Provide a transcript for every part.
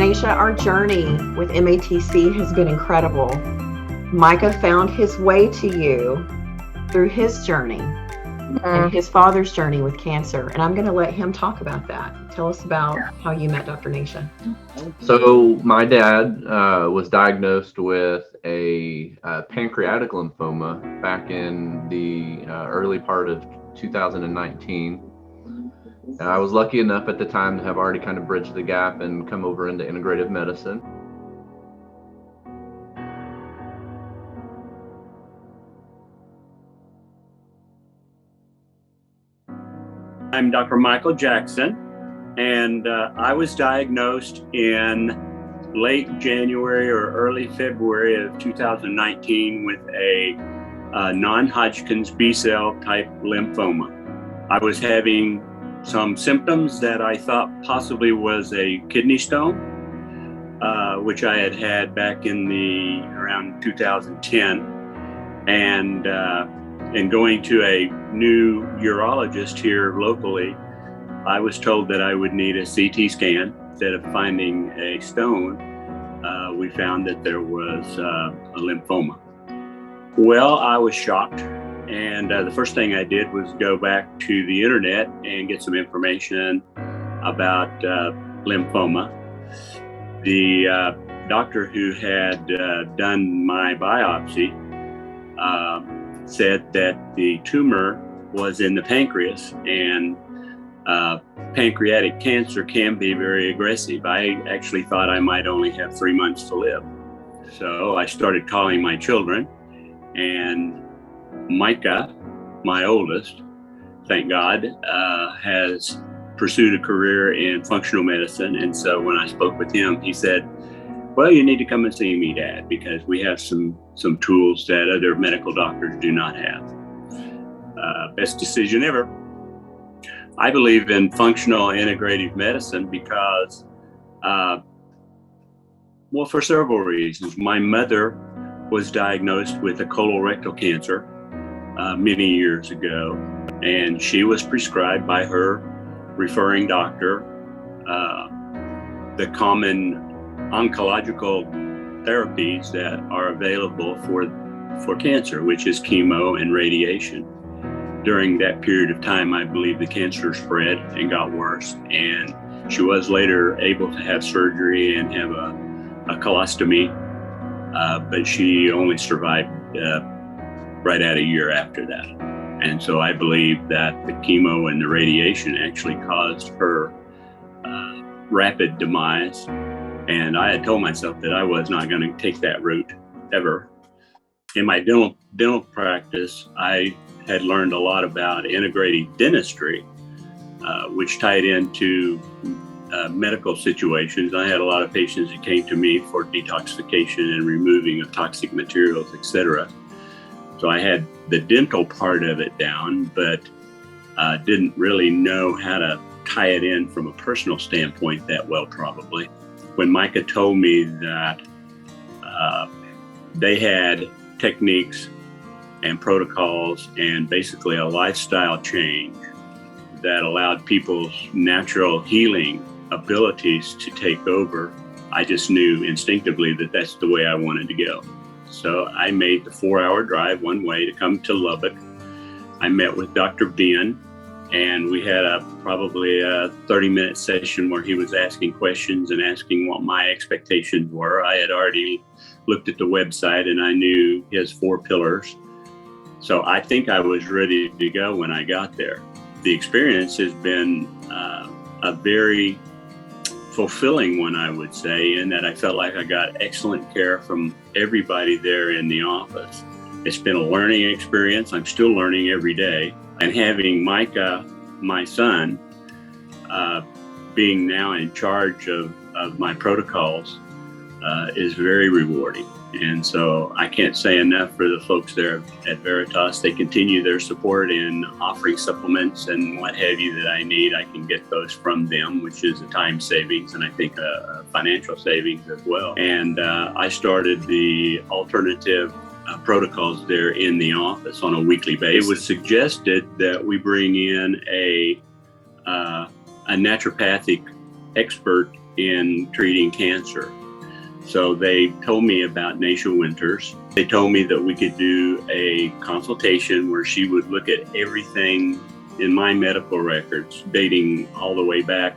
Nasha, our journey with MATC has been incredible. Micah found his way to you through his journey and his father's journey with cancer. And I'm going to let him talk about that. Tell us about how you met Dr. Nasha. So my dad was diagnosed with a pancreatic lymphoma back in the early part of 2019. And I was lucky enough at the time to have already kind of bridged the gap and come over into integrative medicine. I'm Dr. Michael Jackson, and I was diagnosed in late January or early February of 2019 with a non-Hodgkin's B-cell type lymphoma. I was having some symptoms that I thought possibly was a kidney stone, which I had had back in around 2010, and going to a new urologist here locally, I was told that I would need a CT scan. Instead of finding a stone, we found that there was a lymphoma. Well, I was shocked, and the first thing I did was go back to the internet and get some information about lymphoma. The doctor who had done my biopsy said that the tumor was in the pancreas, and pancreatic cancer can be very aggressive. I actually thought I might only have 3 months to live. So I started calling my children, and Micah, my oldest, thank God, has pursued a career in functional medicine. And so when I spoke with him, he said, well, you need to come and see me, Dad, because we have some tools that other medical doctors do not have. Best decision ever. I believe in functional integrative medicine because, for several reasons. My mother was diagnosed with a colorectal cancer many years ago, and she was prescribed by her referring doctor the common oncological therapies that are available for cancer, which is chemo and radiation. During that period of time, I believe the cancer spread and got worse, and she was later able to have surgery and have a colostomy, but she only survived right at a year after that. And so I believe that the chemo and the radiation actually caused her rapid demise. And I had told myself that I was not going to take that route ever. In my dental practice, I had learned a lot about integrative dentistry, which tied into medical situations. I had a lot of patients that came to me for detoxification and removing of toxic materials, etc. So I had the dental part of it down, but didn't really know how to tie it in from a personal standpoint that well, probably. When Micah told me that they had techniques and protocols and basically a lifestyle change that allowed people's natural healing abilities to take over, I just knew instinctively that that's the way I wanted to go. So I made the 4-hour drive one way to come to Lubbock. I met with Dr. Ben, and we had probably a 30-minute session where he was asking questions and asking what my expectations were. I had already looked at the website and I knew his 4 pillars. So I think I was ready to go when I got there. The experience has been a very fulfilling one, I would say, in that I felt like I got excellent care from everybody there in the office. It's been a learning experience. I'm still learning every day. And having Micah, my son, being now in charge of my protocols is very rewarding. And so I can't say enough for the folks there at Veritas. They continue their support in offering supplements and what have you that I need. I can get those from them, which is a time savings and I think a financial savings as well. And I started the alternative protocols there in the office on a weekly basis. It was suggested that we bring in a naturopathic expert in treating cancer. So they told me about Nasha Winters. They told me that we could do a consultation where she would look at everything in my medical records dating all the way back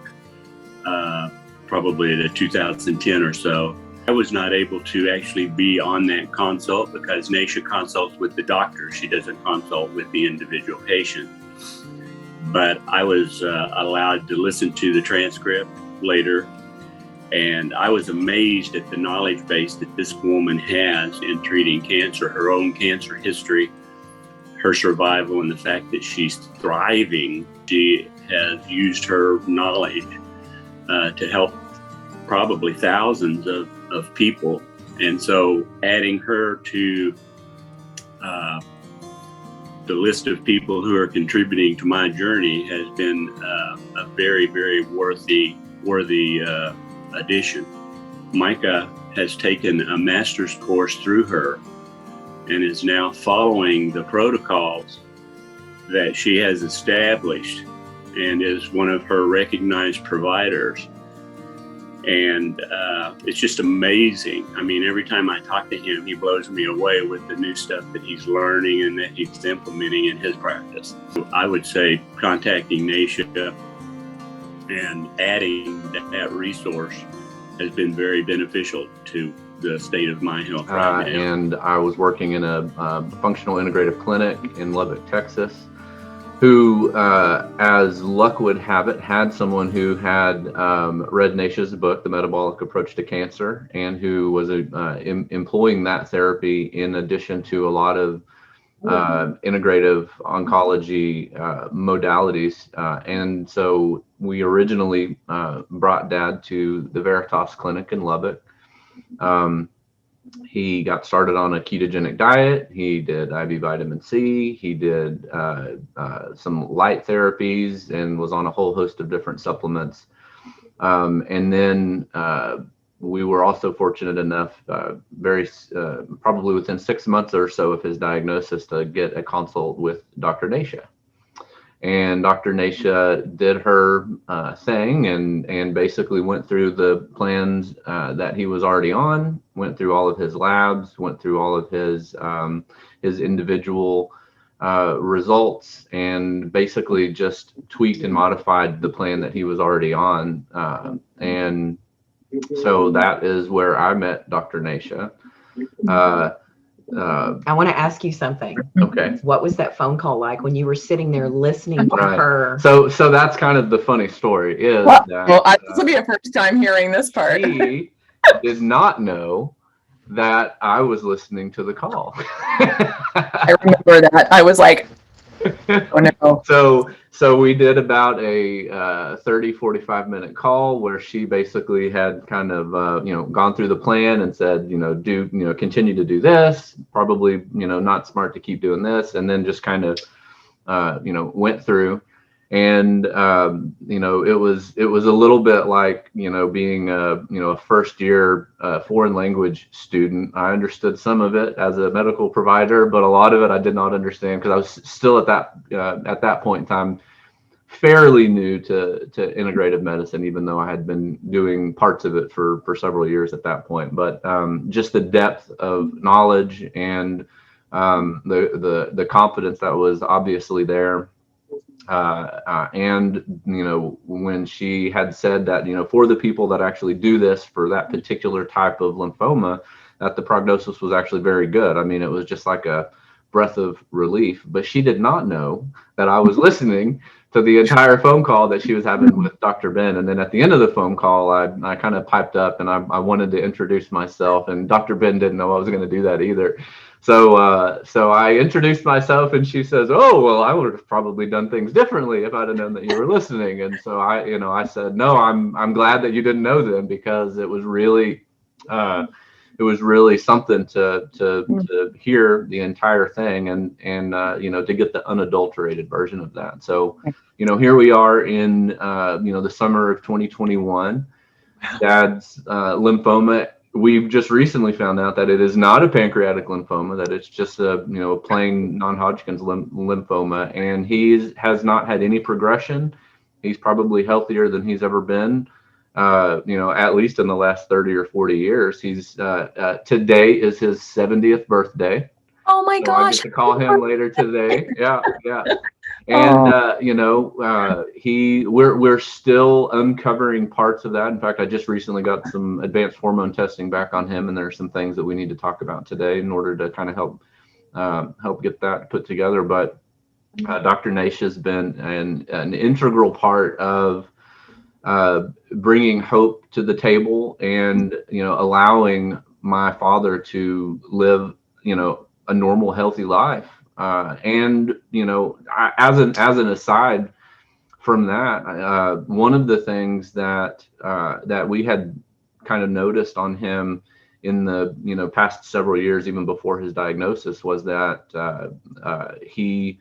probably to 2010 or so. I was not able to actually be on that consult because Nasha consults with the doctor. She doesn't consult with the individual patient. But I was allowed to listen to the transcript later, and I was amazed at the knowledge base that this woman has in treating cancer, her own cancer history, her survival, and the fact that she's thriving. She has used her knowledge to help probably thousands of people. And so adding her to the list of people who are contributing to my journey has been a very, very worthy addition. Micah has taken a master's course through her and is now following the protocols that she has established and is one of her recognized providers. And it's just amazing. I mean, every time I talk to him, he blows me away with the new stuff that he's learning and that he's implementing in his practice. So I would say contacting Nasha and adding that resource has been very beneficial to the state of my health right now. And I was working in a functional integrative clinic in Lubbock, Texas, who, as luck would have it, had someone who had read Nasha's book, The Metabolic Approach to Cancer, and who was employing that therapy in addition to a lot of integrative oncology modalities. And so we originally brought Dad to the Veritas Clinic in Lubbock. He got started on a ketogenic diet. He did IV vitamin C. He did some light therapies and was on a whole host of different supplements. And then we were also fortunate enough, probably within 6 months or so of his diagnosis, to get a consult with Dr. Nasha. And Dr. Nasha did her thing and basically went through the plans that he was already on, went through all of his labs, went through all of his individual results, and basically just tweaked and modified the plan that he was already on. And so that is where I met Dr. Nasha. I want to ask you something. Okay. What was that phone call like when you were sitting there listening to Right. her? So that's kind of the funny story is this will be a first time hearing this part. He did not know that I was listening to the call. I remember that. I was like, oh no. So we did about a 45 minute call where she basically had kind of gone through the plan and said, continue to do this, probably not smart to keep doing this, and then just kind of went through. And it was a little bit like being a first year foreign language student. I understood some of it as a medical provider, but a lot of it I did not understand because I was still at that point in time fairly new to integrative medicine, even though I had been doing parts of it for several years at that point. But just the depth of knowledge and the confidence that was obviously there. And when she had said that for the people that actually do this for that particular type of lymphoma, that the prognosis was actually very good. I mean, it was just like a breath of relief. But she did not know that I was listening to the entire phone call that she was having with Dr. Ben. And then at the end of the phone call, I kind of piped up and I wanted to introduce myself, and Dr. Ben didn't know I was going to do that either. So I introduced myself, and she says, "Oh, well, I would have probably done things differently if I'd have known that you were listening." And so I said, "No, I'm glad that you didn't know them, because it was really something to hear the entire thing and to get the unadulterated version of that." So, here we are in the summer of 2021. Dad's lymphoma. We've just recently found out that it is not a pancreatic lymphoma, that it's just a plain non-Hodgkin's lymphoma, and he has not had any progression. He's probably healthier than he's ever been. at least in the last 30 or 40 years. He's today is his 70th birthday. Oh my So I gosh. get to call him later today. Yeah. And we're still uncovering parts of that. In fact, I just recently got some advanced hormone testing back on him, and there's some things that we need to talk about today in order to kind of help get that put together. But Dr. Nasha has been an integral part of bringing hope to the table, and allowing my father to live a normal, healthy life. And as an aside from that, one of the things that we had kind of noticed on him in the past several years, even before his diagnosis, was that he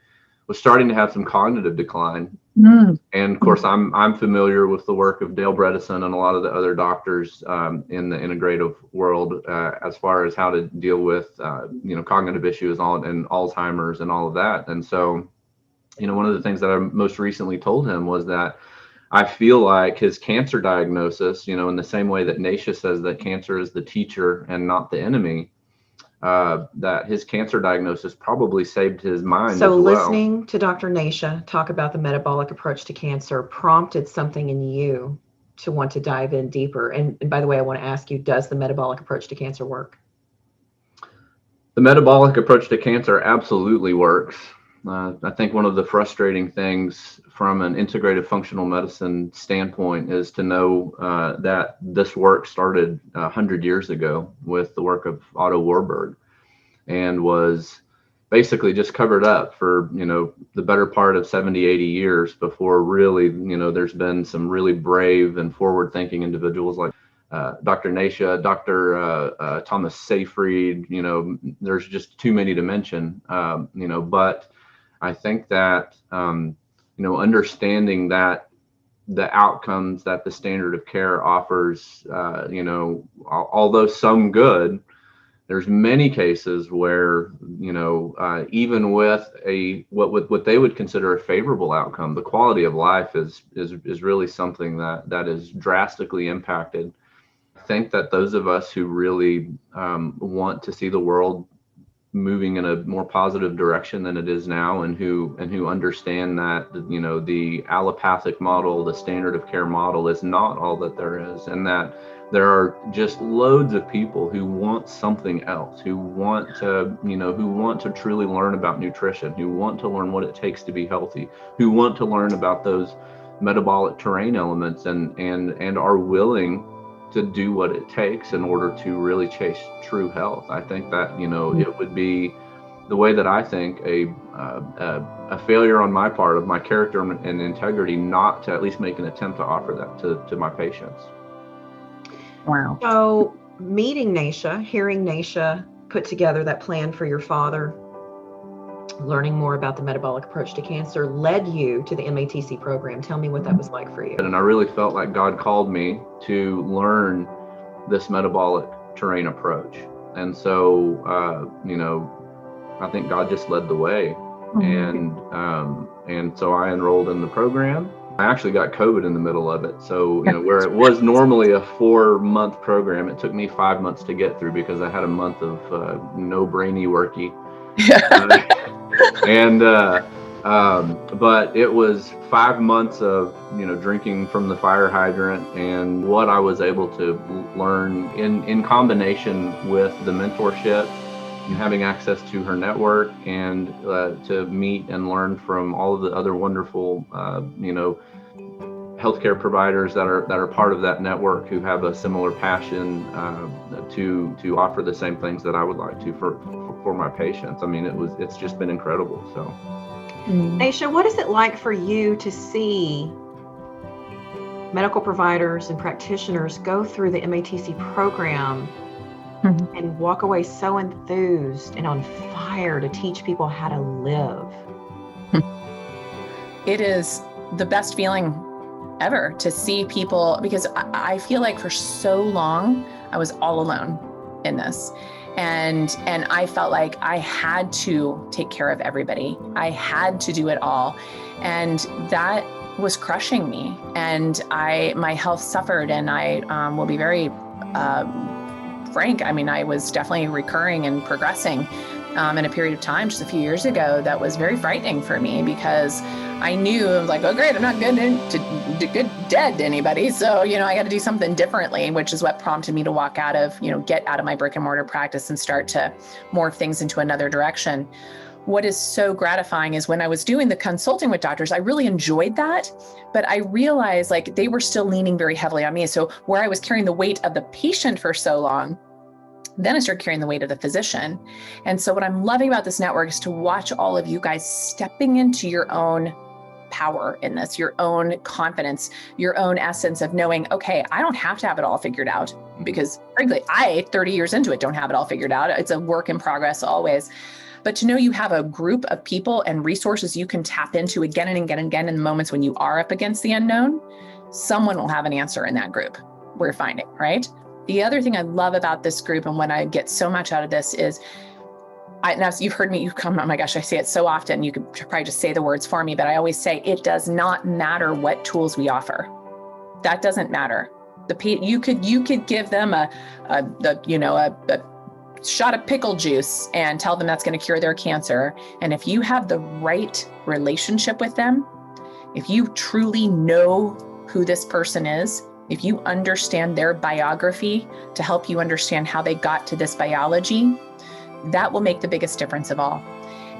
was starting to have some cognitive decline. And of course, I'm familiar with the work of Dale Bredesen and a lot of the other doctors in the integrative world as far as how to deal with cognitive issues and Alzheimer's and all of that. And so, one of the things that I most recently told him was that I feel like his cancer diagnosis, in the same way that Nasha says that cancer is the teacher and not the enemy, that his cancer diagnosis probably saved his mind. So as well. Listening to Dr. Nasha talk about the metabolic approach to cancer prompted something in you to want to dive in deeper. And by the way, I want to ask you, does the metabolic approach to cancer work? The metabolic approach to cancer absolutely works. I think one of the frustrating things from an integrative functional medicine standpoint is to know that this work started 100 years ago with the work of Otto Warburg, and was basically just covered up for the better part of 70, 80 years before really there's been some really brave and forward-thinking individuals like Dr. Nasha, Dr. Thomas Seyfried. There's just too many to mention. But I think that understanding that the outcomes that the standard of care offers, although some good, there's many cases where even with what they would consider a favorable outcome, the quality of life is really something that is drastically impacted. I think that those of us who really want to see the world moving in a more positive direction than it is now, and who understand that the allopathic model, the standard of care model, is not all that there is, and that there are just loads of people who want something else, who want to truly learn about nutrition, who want to learn what it takes to be healthy, who want to learn about those metabolic terrain elements, and are willing to do what it takes in order to really chase true health. I think that it would be, the way that I think, a failure on my part of my character and integrity not to at least make an attempt to offer that to my patients. Wow. So meeting Nasha, hearing Nasha put together that plan for your father, learning more about the metabolic approach to cancer, led you to the MATC program. Tell me what that was like for you. And I really felt like God called me to learn this metabolic terrain approach. And so, I think God just led the way. And so I enrolled in the program. I actually got COVID in the middle of it. So, where it was normally a 4-month program, it took me 5 months to get through because I had a month of no brainy worky. But it was 5 months of drinking from the fire hydrant, and what I was able to learn in combination with the mentorship and having access to her network, and to meet and learn from all of the other wonderful healthcare providers that are part of that network, who have a similar passion to offer the same things that I would like to for my patients. I mean, it's just been incredible. So, Nasha, what is it like for you to see medical providers and practitioners go through the MATC program and walk away so enthused and on fire to teach people how to live? It is the best feeling ever to see people, because I feel like for so long I was all alone in this. And I felt like I had to take care of everybody. I had to do it all. And that was crushing me, and my health suffered, and I will be very frank. I mean, I was definitely recurring and progressing in a period of time just a few years ago that was very frightening for me, because I knew, I was like, oh great, I'm not good dead to anybody. So, I got to do something differently, which is what prompted me to walk out of, get out of my brick and mortar practice and start to morph things into another direction. What is so gratifying is when I was doing the consulting with doctors, I really enjoyed that, but I realized like they were still leaning very heavily on me. So where I was carrying the weight of the patient for so long, then I started carrying the weight of the physician. And so what I'm loving about this network is to watch all of you guys stepping into your own power in this, your own confidence, your own essence of knowing, okay, I don't have to have it all figured out, because frankly, 30 years into it, don't have it all figured out. It's a work in progress always. But to know you have a group of people and resources you can tap into again and again and again in the moments when you are up against the unknown, someone will have an answer in that group, we're finding, right? The other thing I love about this group, and when I get so much out of this, is now you've heard me, oh my gosh, I say it so often, you could probably just say the words for me, but I always say it does not matter what tools we offer. That doesn't matter. You could give them a shot of pickle juice and tell them that's going to cure their cancer. And if you have the right relationship with them, if you truly know who this person is, if you understand their biography to help you understand how they got to this biology, that will make the biggest difference of all.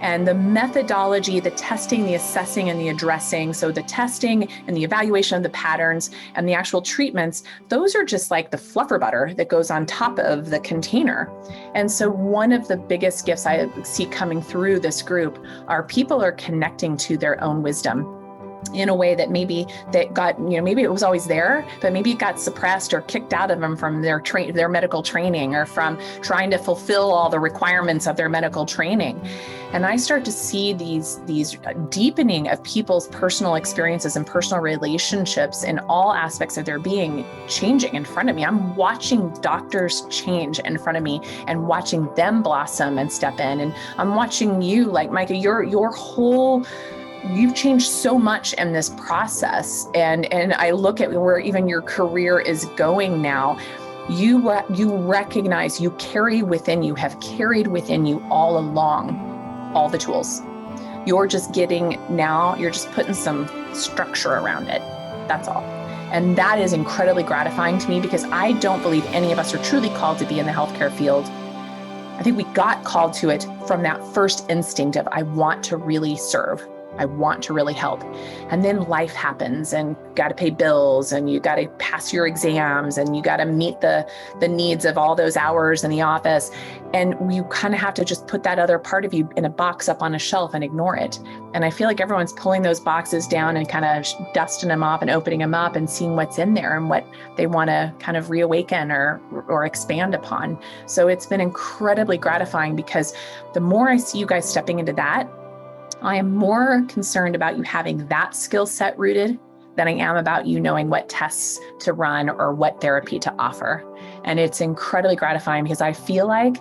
And the methodology, the testing, the assessing, and the addressing, so the testing and the evaluation of the patterns and the actual treatments, those are just like the fluffer butter that goes on top of the container. And so one of the biggest gifts I see coming through this group are people are connecting to their own wisdom in a way that maybe that got, maybe it was always there, but maybe it got suppressed or kicked out of them from their medical training, or from trying to fulfill all the requirements of their medical training. And I start to see these deepening of people's personal experiences and personal relationships in all aspects of their being changing in front of me. I'm watching doctors change in front of me and watching them blossom and step in. And I'm watching you, like Micah, you've changed so much in this process. And I look at where even your career is going now. You recognize you have carried within you all along all the tools. You're just putting some structure around it. That's all. And that is incredibly gratifying to me, because I don't believe any of us are truly called to be in the healthcare field. I think we got called to it from that first instinct of, I want to really serve. I want to really help. And then life happens, and got to pay bills, and you got to pass your exams, and you got to meet the needs of all those hours in the office. And you kind of have to just put that other part of you in a box up on a shelf and ignore it. And I feel like everyone's pulling those boxes down and kind of dusting them off and opening them up and seeing what's in there and what they want to kind of reawaken or expand upon. So it's been incredibly gratifying, because the more I see you guys stepping into that, I am more concerned about you having that skill set rooted than I am about you knowing what tests to run or what therapy to offer. And it's incredibly gratifying, because I feel like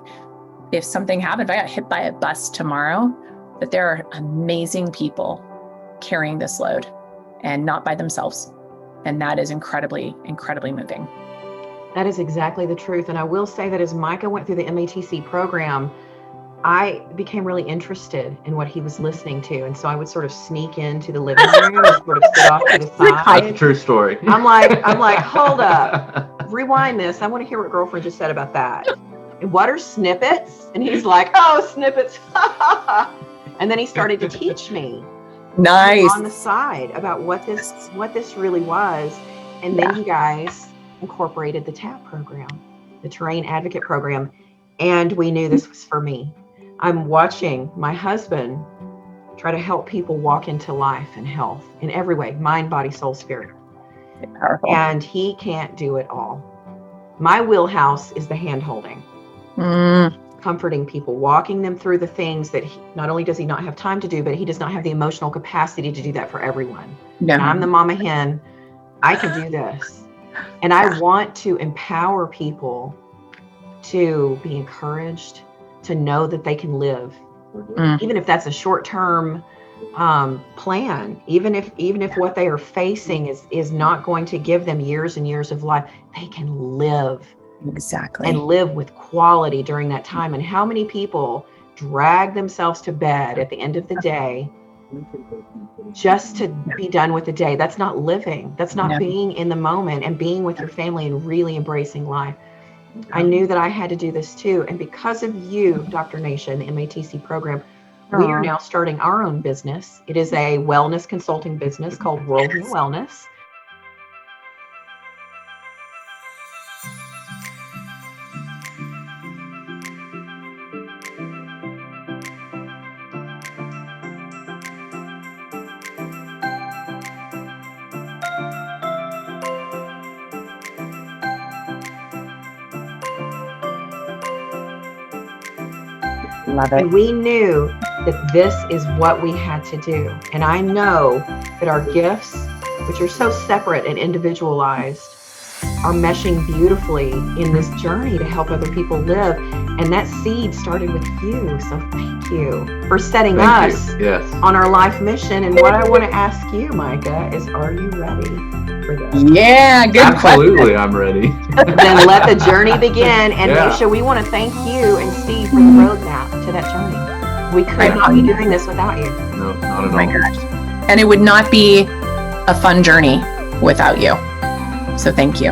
if something happened, if I got hit by a bus tomorrow, that there are amazing people carrying this load and not by themselves. And that is incredibly, incredibly moving. That is exactly the truth. And I will say that as Micah went through the MATC program, I became really interested in what he was listening to. And so I would sort of sneak into the living room and sort of sit off to the side. That's a true story. I'm like, hold up, rewind this. I want to hear what girlfriend just said about that. And what are snippets? And he's like, oh, snippets. And then he started to teach me nice on the side about what this really was. And then you guys incorporated the TAP program, the Terrain Advocate program. And we knew this was for me. I'm watching my husband try to help people walk into life and health in every way, mind, body, soul, spirit. Powerful. And he can't do it all. My wheelhouse is the hand holding, comforting people, walking them through the things that not only does he not have time to do, but he does not have the emotional capacity to do that for everyone. No. And I'm the mama hen. I can do this. And I want to empower people to be encouraged, to know that they can live, even if that's a short-term plan, even if what they are facing is not going to give them years and years of life, they can live. Exactly. And live with quality during that time. And how many people drag themselves to bed at the end of the day just to be done with the day? That's not living. That's not being in the moment and being with your family and really embracing life. I knew that I had to do this too. And because of you, Dr. Nasha, and the MATC program, we are now starting our own business. It is a wellness consulting business called Worldview Wellness. Love it. And we knew that this is what we had to do. And I know that our gifts, which are so separate and individualized, are meshing beautifully in this journey to help other people live. And that seed started with you. So thank you for setting us on our life mission. And what I want to ask you, Micah, is, are you ready for this? Yeah, good Absolutely, question. I'm ready. Then let the journey begin. And Nasha, we want to thank you and Steve for the roadmap to that journey. We could not be doing this without you. No, not at all. Oh my gosh. And it would not be a fun journey without you. So thank you.